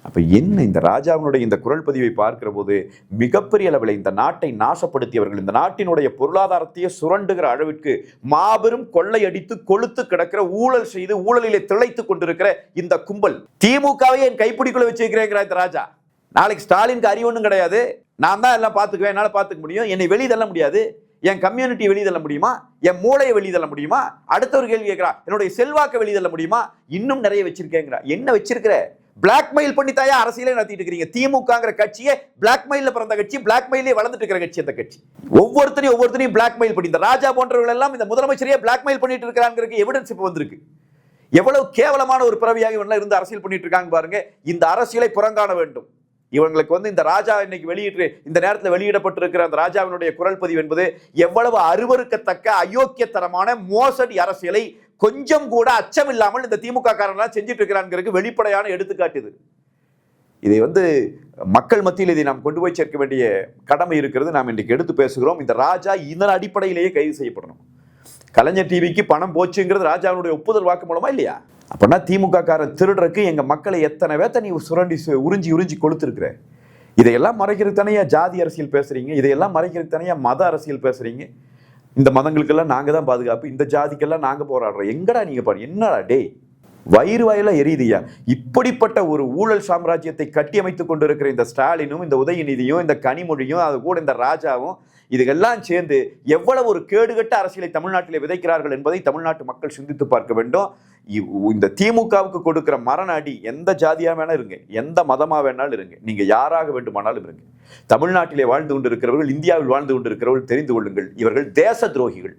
அப்ப என்ன இந்த ராஜாவினுடைய இந்த குரல் பதிவை பார்க்கிற போது மிகப்பெரிய அளவில் இந்த நாட்டை நாசப்படுத்தியவர்கள், இந்த நாட்டினுடைய பொருளாதாரத்தையே சுரண்டுகிற அளவிற்கு மாபெரும் கொள்ளையடித்து கொளுத்து கிடக்கிற, ஊழல் செய்து ஊழலிலே திளைத்துக் கொண்டிருக்கிற இந்த கும்பல், திமுகவை என் கைப்பிடிக்குள்ள வச்சிருக்கிறேங்கிற இந்த ராஜா. நாளைக்கு ஸ்டாலினுக்கு அறிவு ஒன்றும் கிடையாது, நான் தான் எல்லாம் பார்த்துக்குவேன், என்னால் பார்த்துக்க முடியும், என்னை வெளியே தள்ள முடியாது, என் கம்யூனிட்டி வெளியே தள்ள முடியுமா, என் மூளையை வெளியே தள்ள முடியுமா, அடுத்த ஒரு கேள்வி கேட்கிறா, என்னுடைய செல்வாக்கை வெளியே தள்ள முடியுமா, இன்னும் நிறைய வச்சிருக்கேங்கிறா. என்ன வச்சிருக்கிற? பிளாக்மெயில் பண்ணித்தாயா அரசியலே நடத்திட்டு இருக்கிறீங்க. திமுகங்கிற கட்சியே பிளாக்மெயில பிறந்த கட்சி, பிளாக்மெயிலே வளர்ந்துட்டு இருக்கிற கட்சி அந்த கட்சி. ஒவ்வொருத்தரையும் பிளாக்மெயில் பண்ணி, இந்த ராஜா போன்றவர்கள் எல்லாம் இந்த முதலமைச்சரையே பிளாக்மெயில் பண்ணிட்டு இருக்கிறாங்கிறதுக்கு எவிடன்ஸ் இப்ப வந்திருக்கு. எவ்வளவு கேவலமான ஒரு பிறவியாக இவங்க இருந்து அரசியல் பண்ணிட்டு இருக்காங்க பாருங்க. இந்த அரசியலை புறங்காண வேண்டும். இவங்களுக்கு இந்த ராஜா இன்னைக்கு இந்த நேரத்தில் வெளியிடப்பட்டிருக்கிற அந்த ராஜாவினுடைய குரல் பதிவு என்பது எவ்வளவு அருவருக்கத்தக்க அயோக்கியத்தனமான மோசடி அரசியலை கொஞ்சம் கூட அச்சம் இல்லாமல் இந்த திமுக காரங்களா செஞ்சிட்டு இருக்கிறாங்க வெளிப்படையான எடுத்துக்காட்டு. இதை மக்கள் மத்தியில் இதை நாம் கொண்டு போய் சேர்க்க வேண்டிய கடமை இருக்கிறது. நாம் இன்றைக்கு எடுத்து பேசுகிறோம். இந்த ராஜா இதன் அடிப்படையிலேயே கைது செய்யப்படணும். கலைஞர் டிவிக்கு பணம் போச்சுங்கிறது ராஜாவினுடைய ஒப்புதல் வாக்கு மூலமா இல்லையா? அப்படின்னா திமுக காரன் திருடுறதுக்கு எங்க மக்களை எத்தனை பேத்த நீ சுரண்டி உறிஞ்சி கொளுத்திருக்கிற. இதையெல்லாம் மறைக்கிறதுக்கு தனியா ஜாதி அரசியல் பேசுறீங்க, இதையெல்லாம் மறைக்கிறதுக்கு தனியா மத அரசியல் பேசுறீங்க. இந்த மதங்களுக்கெல்லாம் நாங்க தான் பாதுகாப்பு, இந்த ஜாதிக்கெல்லாம் நாங்க போராடுறோம். எங்கடா நீங்க பாரு, என்னடா டே, வயிறு வாயில எரியுதியா? இப்படிப்பட்ட ஒரு ஊழல் சாம்ராஜ்யத்தை கட்டியமைத்துக் கொண்டிருக்கிற இந்த ஸ்டாலினும், இந்த உதயநிதியும், இந்த கனிமொழியும், அது கூட இந்த ராஜாவும், இதுகெல்லாம் சேர்ந்து எவ்வளவு ஒரு கேடுகட்ட அரசியலை தமிழ்நாட்டிலே விதைக்கிறார்கள் என்பதை தமிழ்நாட்டு மக்கள் சிந்தித்து பார்க்க வேண்டும். இந்த திமுகவுக்கு கொடுக்கிற மரண அடி எந்த ஜாதியா வேணா இருங்க, எந்த மதமா வேணாலும் இருங்க, நீங்க யாராக வேண்டுமானாலும் இருங்க, தமிழ்நாட்டிலே வாழ்ந்து கொண்டிருக்கிறவர்கள், இந்தியாவில் வாழ்ந்து கொண்டிருக்கிறவர்கள் தெரிந்து கொள்ளுங்கள், இவர்கள் தேச துரோகிகள்.